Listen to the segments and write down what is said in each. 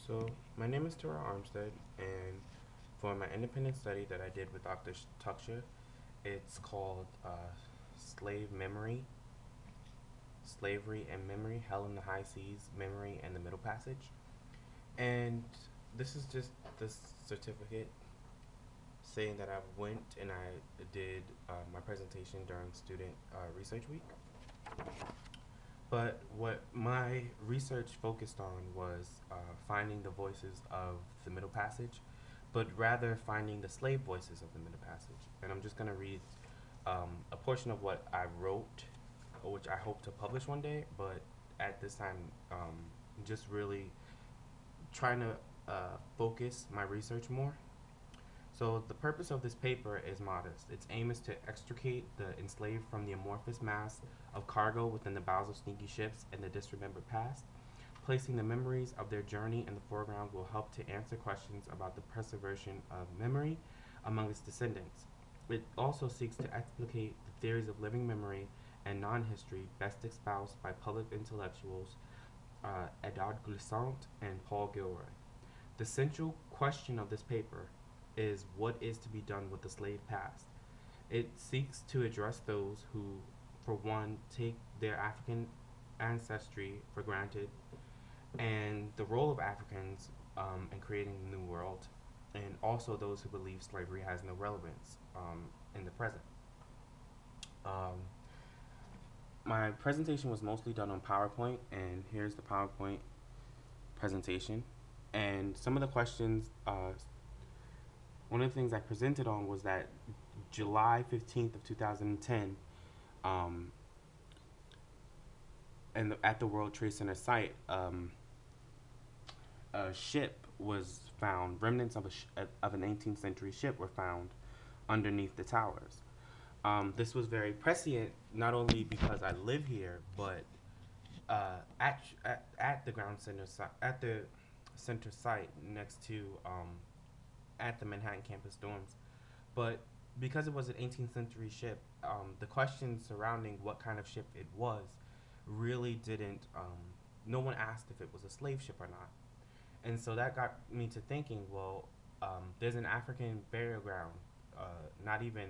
So, my name is Tara Armstead, and for my independent study that I did with Dr. Tucksha, it's called Slave Memory, Slavery and Memory, Hell in the High Seas, Memory and the Middle Passage. And this is just the certificate saying that I went and I did my presentation during Student Research Week. But what my research focused on was finding the voices of the Middle Passage, but rather finding the slave voices of the Middle Passage. And I'm just going to read a portion of what I wrote, which I hope to publish one day, but at this time, just really trying to focus my research more. So the purpose of this paper is modest. Its aim is to extricate the enslaved from the amorphous mass of cargo within the bowels of sneaky ships and the disremembered past. Placing the memories of their journey in the foreground will help to answer questions about the preservation of memory among its descendants. It also seeks to explicate the theories of living memory and non-history best espoused by public intellectuals Edard Glissant and Paul Gilroy. The central question of this paper is what is to be done with the slave past. It seeks to address those who, for one, take their African ancestry for granted and the role of Africans in creating the New World, and also those who believe slavery has no relevance in the present. Um, my presentation was mostly done on PowerPoint, and here's the PowerPoint presentation. And some of the questions, one of the things I presented on was that July 15th of 2010, and at the World Trade Center site, a ship was found. Remnants of of an 18th century ship were found underneath the towers. This was very prescient, not only because I live here, but at the ground center at the center site next to at the Manhattan campus dorms, but because it was an 18th century ship, the questions surrounding what kind of ship it was really didn't. No one asked if it was a slave ship or not, and so that got me to thinking. Well, there's an African burial ground, not even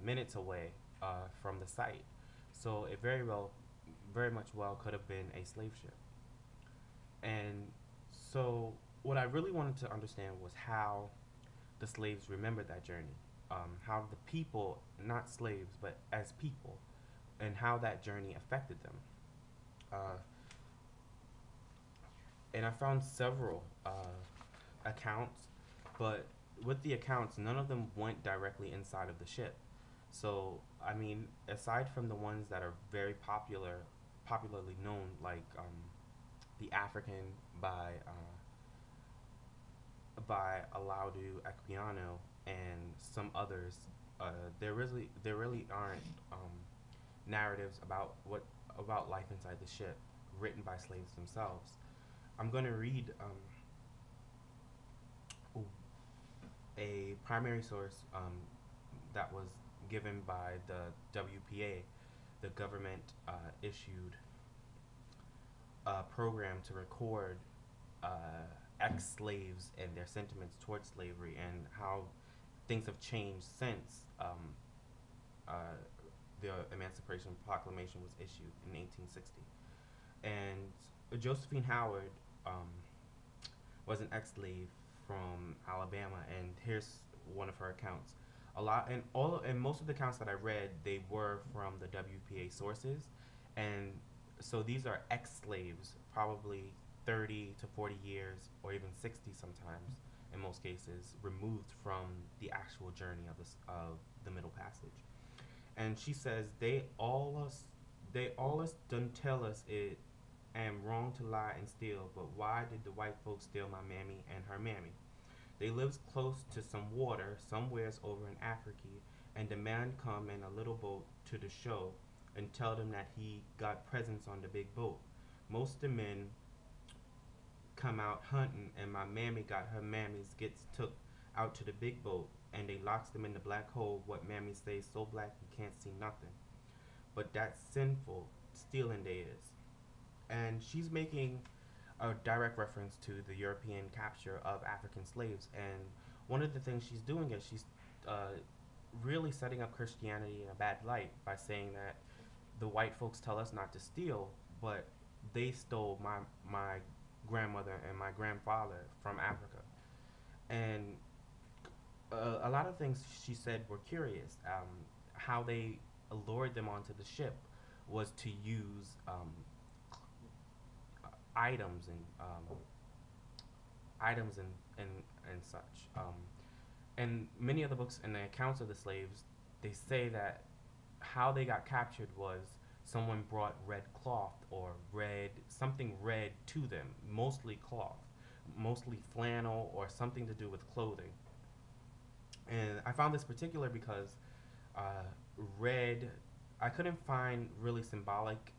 minutes away from the site, so it very much well could have been a slave ship. And so, what I really wanted to understand was how the slaves remembered that journey, how the people, not slaves, but as people, and how that journey affected them. Uh, and I found several accounts, but with the accounts, none of them went directly inside of the ship. So, I mean, aside from the ones that are very popularly known, like The African by Alaudu Equiano and some others, there really aren't narratives about life inside the ship written by slaves themselves. I'm going to read a primary source that was given by the WPA, the government issued a program to record uh, ex-slaves and their sentiments towards slavery and how things have changed since uh, the Emancipation Proclamation was issued in 1860. And Josephine Howard was an ex-slave from Alabama, and here's one of her accounts. A lot and all and most of the accounts that I read, they were from the WPA sources, and so these are ex-slaves, probably 30 to 40 years, or even 60 sometimes, in most cases, removed from the actual journey of the Middle Passage. And she says they all us done tell us it am wrong to lie and steal, but why did the white folks steal my mammy and her mammy? They lives close to some water somewheres over in Africy, and the man come in a little boat to the show and tell them that he got presents on the big boat. Most of the men come out hunting, and my mammy got her mammies gets took out to the big boat, and they locks them in the black hole. What mammy stays so black you can't see nothing. But that's sinful, stealing they is. And she's making a direct reference to the European capture of African slaves. And one of the things she's doing is she's uh, really setting up Christianity in a bad light by saying that the white folks tell us not to steal, but they stole my grandmother and my grandfather from Africa. And a lot of things she said were curious. How they lured them onto the ship was to use items and items and and such. And many of the books and the accounts of the slaves, they say that how they got captured was someone brought red cloth or red something red to them, mostly cloth, mostly flannel or something to do with clothing. And I found this particular because uh, red, I couldn't find really symbolic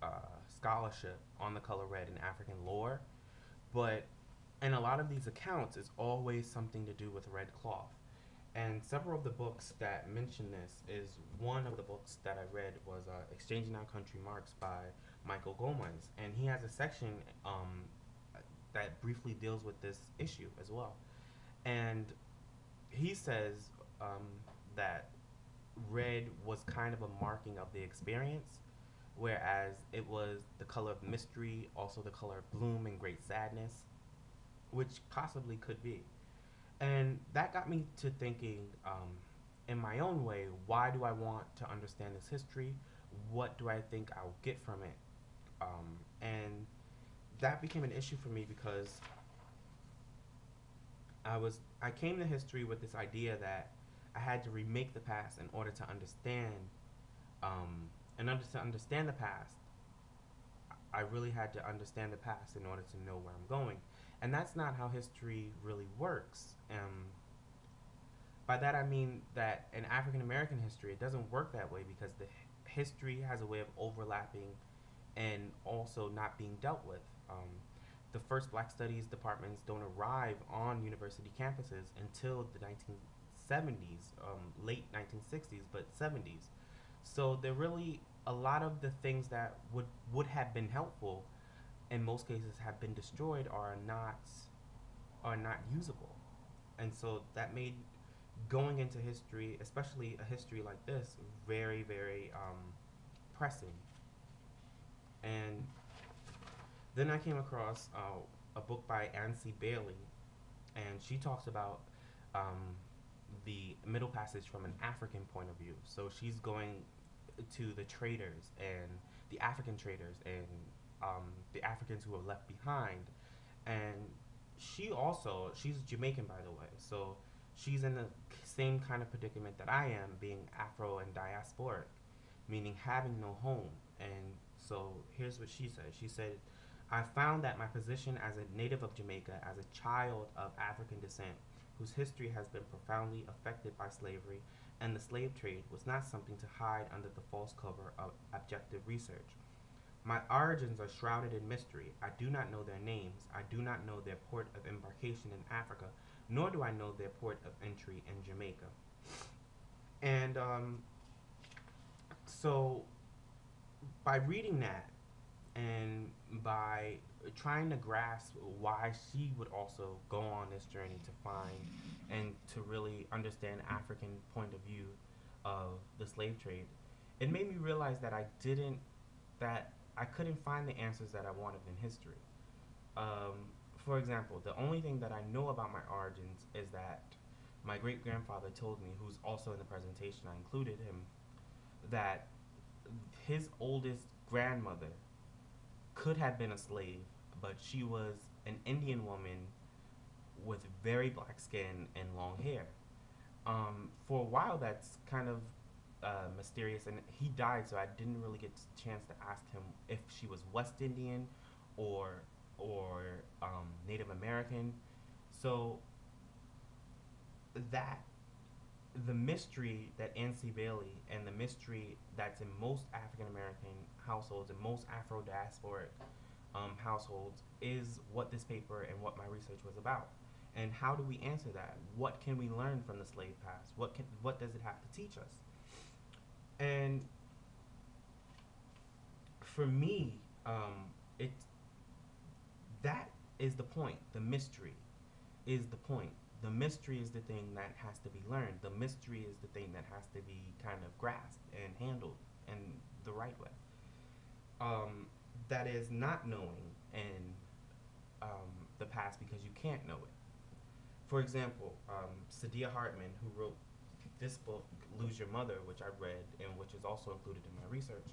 uh, scholarship on the color red in African lore, but in a lot of these accounts, it's always something to do with red cloth. And several of the books that mention this is one of the books that I read was Exchanging Our Country Marks by Michael Gomez. And he has a section that briefly deals with this issue as well. And he says that red was kind of a marking of the experience, whereas it was the color of mystery, also the color of gloom and great sadness, which possibly could be. And that got me to thinking, in my own way, why do I want to understand this history? What do I think I'll get from it? And that became an issue for me because I came to history with this idea that I had to remake the past in order to understand, to understand the past. I really had to understand the past in order to know where I'm going, and that's not how history really works. By that I mean that in African American history, it doesn't work that way because the history has a way of overlapping and also not being dealt with. The first Black Studies departments don't arrive on university campuses until the 1970s, late 1960s, but 70s. So there really a lot of the things that would have been helpful, in most cases, have been destroyed or are not usable, and so that made going into history, especially a history like this, very very pressing. And then I came across a book by Ansi Bailey, and she talks about um, the Middle Passage from an African point of view. So she's going to the traders and the African traders and the Africans who were left behind. And she's Jamaican, by the way. So she's in the same kind of predicament that I am, being Afro and diasporic, meaning having no home. And so here's what she said. She said, I found that my position as a native of Jamaica, as a child of African descent, whose history has been profoundly affected by slavery and the slave trade, was not something to hide under the false cover of objective research. My origins are shrouded in mystery. I do not know their names. I do not know their port of embarkation in Africa, nor do I know their port of entry in Jamaica. And so by reading that and by trying to grasp why she would also go on this journey to find and to really understand African point of view of the slave trade, it made me realize that I couldn't find the answers that I wanted in history. For example, the only thing that I know about my origins is that my great grandfather told me, who's also in the presentation, I included him, that his oldest grandmother could have been a slave, but she was an Indian woman with very black skin and long hair. For a while, that's kind of mysterious, and he died, so I didn't really get a chance to ask him if she was West Indian or Native American. So that the mystery that Nancy Bailey and the mystery that's in most African American households and most Afro diasporic households is what this paper and what my research was about. And how do we answer that? What can we learn from the slave past? What does it have to teach us? And for me, it that is the point. The mystery is the point. The mystery is the thing that has to be learned. The mystery is the thing that has to be kind of grasped and handled in the right way. Um, that is not knowing in the past because you can't know it. For example, Sadia Hartman, who wrote this book, Lose Your Mother, which I read and which is also included in my research,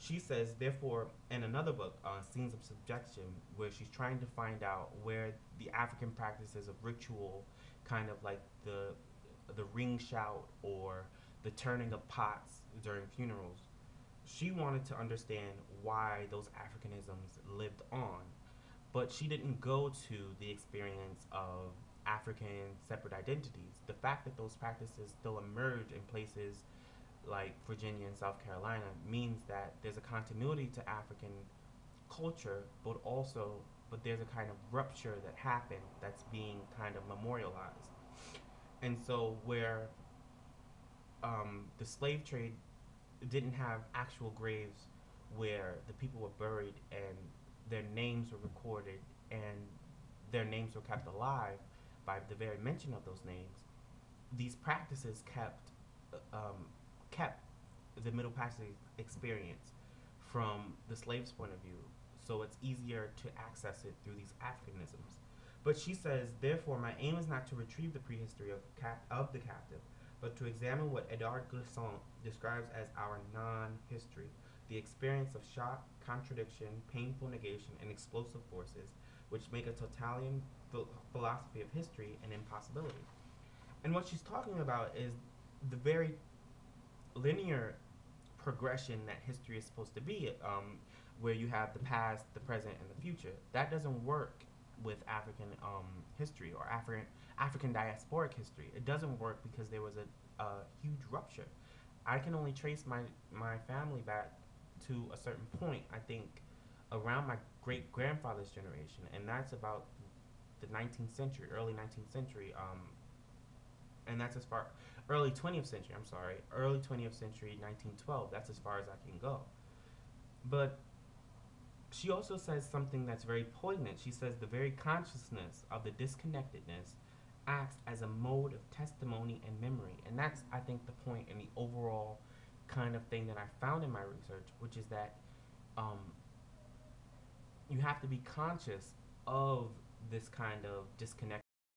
she says, therefore, in another book, Scenes of Subjection, where she's trying to find out where the African practices of ritual, kind of like the ring shout or the turning of pots during funerals, she wanted to understand why those Africanisms lived on, but she didn't go to the experience of African separate identities. The fact that those practices still emerge in places like Virginia and South Carolina means that there's a continuity to African culture, but there's a kind of rupture that happened that's being kind of memorialized. And so, where the slave trade didn't have actual graves where the people were buried and their names were recorded and their names were kept alive by the very mention of those names, these practices kept the Middle Passage experience from the slave's point of view, so it's easier to access it through these Africanisms. But she says, therefore, my aim is not to retrieve the prehistory of the captive, but to examine what Edard Glissant describes as our non-history, the experience of shock, contradiction, painful negation, and explosive forces, which make a totalitarian philosophy of history an impossibility. And what she's talking about is the very linear progression that history is supposed to be, where you have the past, the present, and the future. That doesn't work with African history or African diasporic history. It doesn't work because there was a huge rupture. I can only trace my family back to a certain point, I think, around my great grandfather's generation, and that's about the 19th century, early 19th century, and that's as far early 20th century. I'm sorry, early 20th century, 1912. That's as far as I can go. But she also says something that's very poignant. She says the very consciousness of the disconnectedness acts as a mode of testimony and memory, and that's, I think, the point in the overall kind of thing that I found in my research, which is that um, you have to be conscious of this kind of disconnectedness